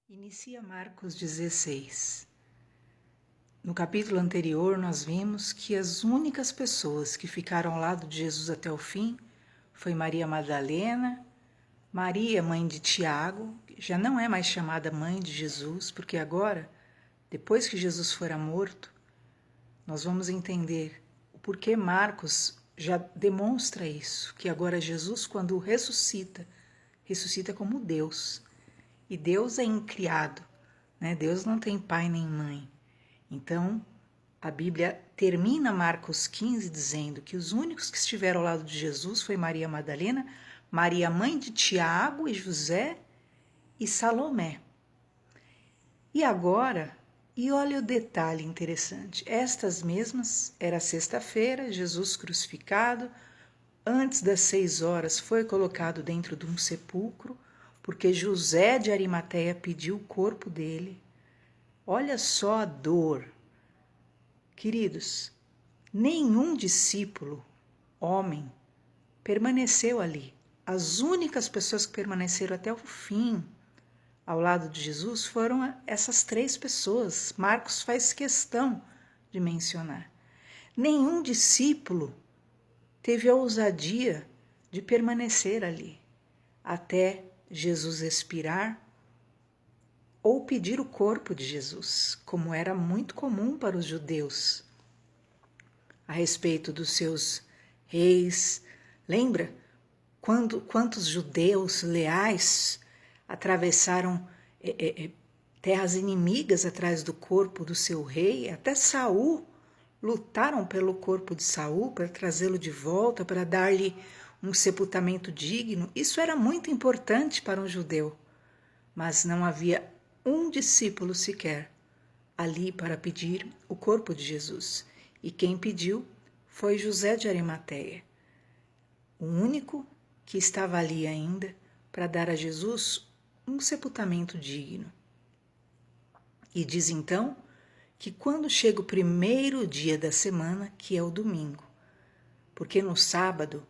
Inicia Marcos 16. No capítulo anterior, nós vimos que as únicas pessoas que ficaram ao lado de Jesus até o fim foi Maria Madalena, Maria, mãe de Tiago, que já não é mais chamada mãe de Jesus, porque agora, depois que Jesus fora morto, nós vamos entender o porquê Marcos já demonstra isso, que agora Jesus, quando ressuscita, ressuscita como Deus. E Deus é incriado, né? Deus não tem pai nem mãe. Então, a Bíblia termina Marcos 15 dizendo que os únicos que estiveram ao lado de Jesus foi Maria Madalena, Maria, mãe de Tiago e José e Salomé. E agora, olha o detalhe interessante, estas mesmas, era sexta-feira, Jesus crucificado, antes das 6 horas foi colocado dentro de um sepulcro, porque José de Arimateia pediu o corpo dele. Olha só a dor. Queridos, nenhum discípulo, homem, permaneceu ali. As únicas pessoas que permaneceram até o fim ao lado de Jesus foram essas 3 pessoas. Marcos faz questão de mencionar. Nenhum discípulo teve a ousadia de permanecer ali até Jesus expirar ou pedir o corpo de Jesus, como era muito comum para os judeus, a respeito dos seus reis. Lembra quantos judeus leais atravessaram terras inimigas atrás do corpo do seu rei? Até Saul lutaram pelo corpo de Saul para trazê-lo de volta, para dar-lhe um sepultamento digno. Isso era muito importante para um judeu, mas não havia um discípulo sequer ali para pedir o corpo de Jesus. E quem pediu foi José de Arimateia, o único que estava ali ainda para dar a Jesus um sepultamento digno. E diz então que quando chega o primeiro dia da semana, que é o domingo, porque no sábado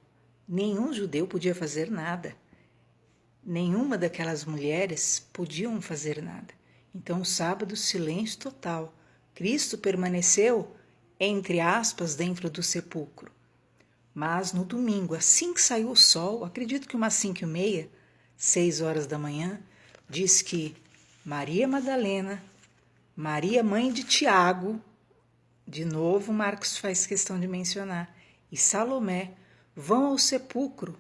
nenhum judeu podia fazer nada, nenhuma daquelas mulheres podiam fazer nada. Então, sábado, silêncio total. Cristo permaneceu, entre aspas, dentro do sepulcro. Mas no domingo, assim que saiu o sol, acredito que umas 5h30, 6 horas da manhã, diz que Maria Madalena, Maria, mãe de Tiago, de novo Marcos faz questão de mencionar, e Salomé vão ao sepulcro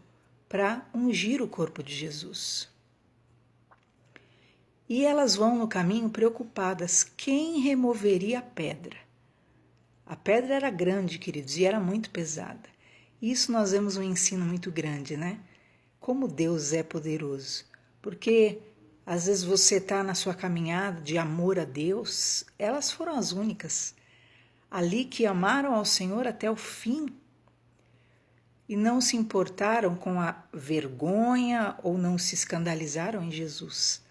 para ungir o corpo de Jesus. E elas vão no caminho preocupadas, quem removeria a pedra? A pedra era grande, queridos, e era muito pesada. Isso nós vemos um ensino muito grande, né? Como Deus é poderoso. Porque às vezes você está na sua caminhada de amor a Deus, elas foram as únicas ali que amaram ao Senhor até o fim e não se importaram com a vergonha ou não se escandalizaram em Jesus.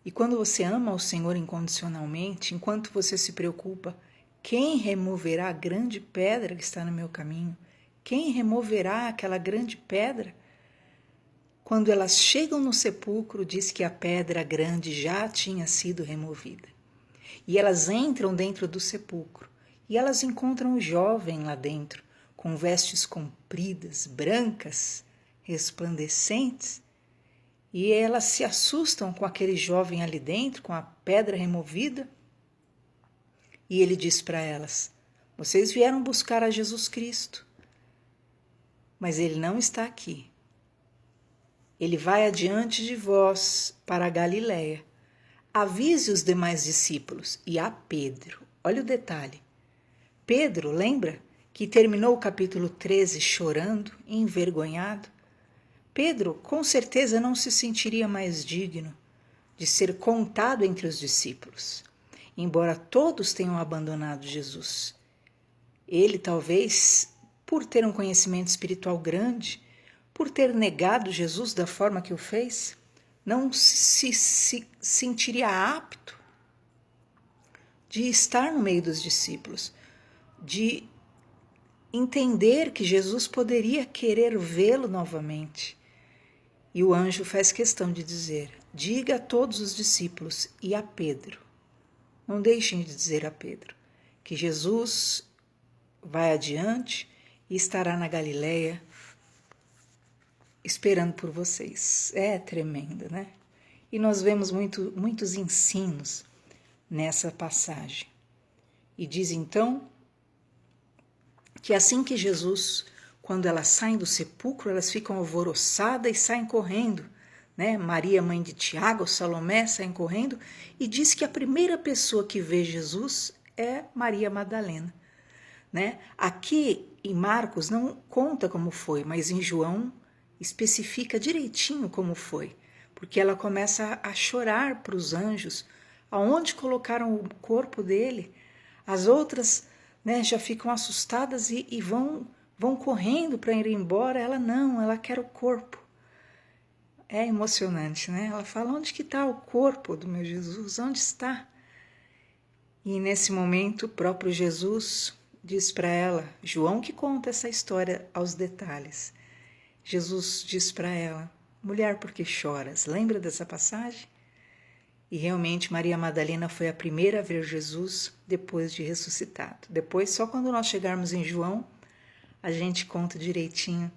E quando você ama ao Senhor incondicionalmente, enquanto você se preocupa, quem removerá a grande pedra que está no meu caminho? Quem removerá aquela grande pedra? Quando elas chegam no sepulcro, diz que a pedra grande já tinha sido removida. E elas entram dentro do sepulcro e elas encontram um jovem lá dentro, com vestes compridas, brancas, resplandecentes, e elas se assustam com aquele jovem ali dentro, com a pedra removida, e ele diz para elas: vocês vieram buscar a Jesus Cristo, mas ele não está aqui. Ele vai adiante de vós para a Galiléia. Avise os demais discípulos e a Pedro. Olha o detalhe. Pedro, lembra que terminou o capítulo 13 chorando, envergonhado? Pedro com certeza não se sentiria mais digno de ser contado entre os discípulos, embora todos tenham abandonado Jesus. Ele talvez, por ter um conhecimento espiritual grande, por ter negado Jesus da forma que o fez, não se sentiria apto de estar no meio dos discípulos, de entender que Jesus poderia querer vê-lo novamente. E o anjo faz questão de dizer: diga a todos os discípulos e a Pedro, não deixem de dizer a Pedro, que Jesus vai adiante e estará na Galileia esperando por vocês. É tremendo, né? E nós vemos muitos ensinos nessa passagem. E diz então que assim que Jesus, quando elas saem do sepulcro, elas ficam alvoroçadas e saem correndo, né? Maria, mãe de Tiago, Salomé, saem correndo, e diz que a primeira pessoa que vê Jesus é Maria Madalena, né? Aqui em Marcos não conta como foi, mas em João especifica direitinho como foi, porque ela começa a chorar para os anjos aonde colocaram o corpo dele. As outras, né, já ficam assustadas e vão correndo para ir embora. Ela não, ela quer o corpo. É emocionante, né? Ela fala, onde que está o corpo do meu Jesus? Onde está? E nesse momento o próprio Jesus diz para ela, João que conta essa história aos detalhes, Jesus diz para ela, mulher, por que choras? Lembra dessa passagem? E realmente Maria Madalena foi a primeira a ver Jesus depois de ressuscitado. Depois, só quando nós chegarmos em João, a gente conta direitinho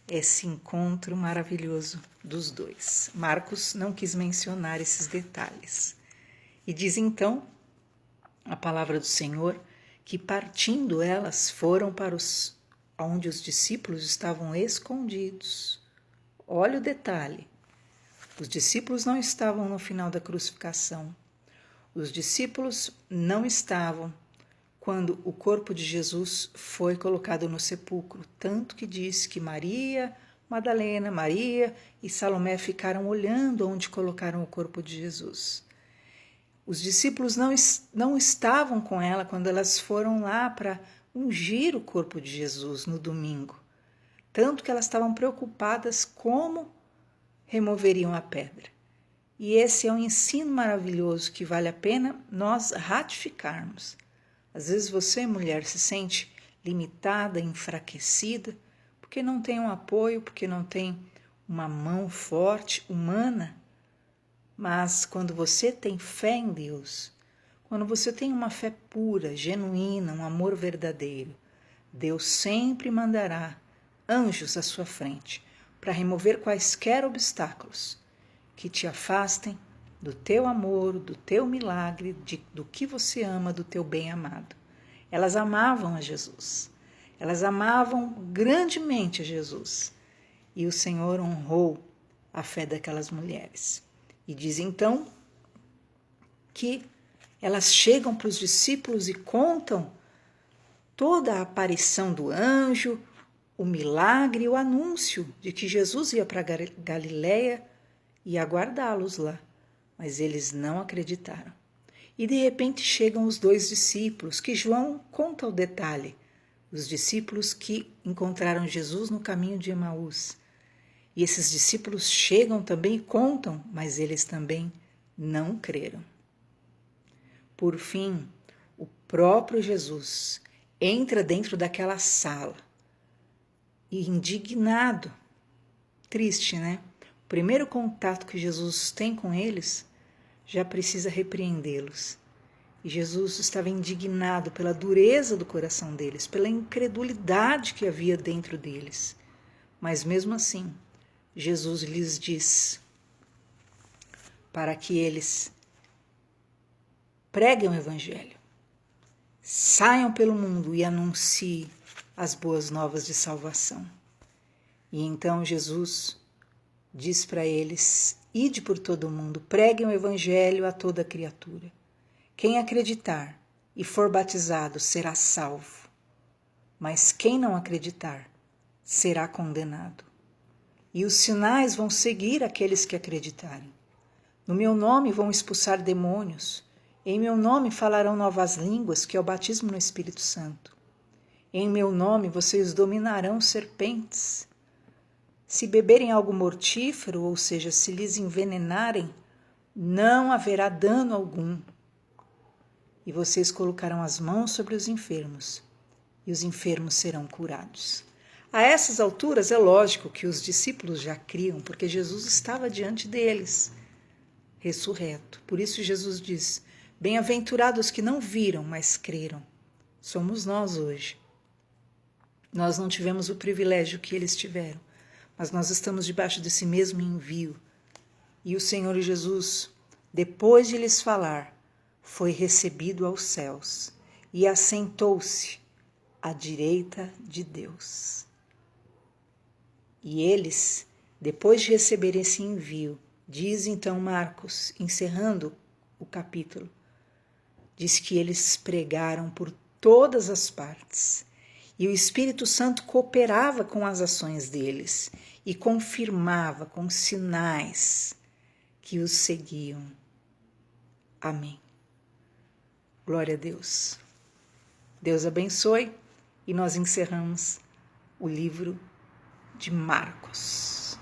esse encontro maravilhoso dos dois. Marcos não quis mencionar esses detalhes. E diz então a palavra do Senhor que partindo elas foram para onde os discípulos estavam escondidos. Olha o detalhe. Os discípulos não estavam no final da crucificação. Os discípulos não estavam quando o corpo de Jesus foi colocado no sepulcro. Tanto que diz que Maria Madalena, Maria e Salomé ficaram olhando onde colocaram o corpo de Jesus. Os discípulos não estavam com ela quando elas foram lá para ungir o corpo de Jesus no domingo. Tanto que elas estavam preocupadas como removeriam a pedra. E esse é um ensino maravilhoso que vale a pena nós ratificarmos. Às vezes você, mulher, se sente limitada, enfraquecida, porque não tem um apoio, porque não tem uma mão forte, humana. Mas quando você tem fé em Deus, quando você tem uma fé pura, genuína, um amor verdadeiro, Deus sempre mandará anjos à sua frente para remover quaisquer obstáculos que te afastem do teu amor, do teu milagre, do que você ama, do teu bem amado. Elas amavam a Jesus, elas amavam grandemente a Jesus e o Senhor honrou a fé daquelas mulheres. E diz então que elas chegam para os discípulos e contam toda a aparição do anjo, o milagre, o anúncio de que Jesus ia para Galileia e aguardá-los lá, mas eles não acreditaram. E de repente chegam os dois discípulos, que João conta o detalhe, os discípulos que encontraram Jesus no caminho de Emaús. E esses discípulos chegam também e contam, mas eles também não creram. Por fim, o próprio Jesus entra dentro daquela sala e indignado, triste, né? O primeiro contato que Jesus tem com eles já precisa repreendê-los. E Jesus estava indignado pela dureza do coração deles, pela incredulidade que havia dentro deles. Mas mesmo assim, Jesus lhes diz para que eles preguem o Evangelho, saiam pelo mundo e anunciem as boas novas de salvação. E então Jesus diz para eles, ide por todo o mundo, preguem o Evangelho a toda criatura. Quem acreditar e for batizado será salvo, mas quem não acreditar será condenado. E os sinais vão seguir aqueles que acreditarem. No meu nome vão expulsar demônios, em meu nome falarão novas línguas, que é o batismo no Espírito Santo. Em meu nome vocês dominarão serpentes. Se beberem algo mortífero, ou seja, se lhes envenenarem, não haverá dano algum. E vocês colocarão as mãos sobre os enfermos, e os enfermos serão curados. A essas alturas é lógico que os discípulos já criam, porque Jesus estava diante deles. ressurreto. Por isso Jesus diz: bem-aventurados que não viram, mas creram. Somos nós hoje. Nós não tivemos o privilégio que eles tiveram, mas nós estamos debaixo desse mesmo envio. E o Senhor Jesus, depois de lhes falar, foi recebido aos céus e assentou-se à direita de Deus. E eles, depois de receber esse envio, diz então Marcos, encerrando o capítulo, diz que eles pregaram por todas as partes e o Espírito Santo cooperava com as ações deles e confirmava com sinais que os seguiam. Amém. Glória a Deus. Deus abençoe e nós encerramos o livro de Marcos.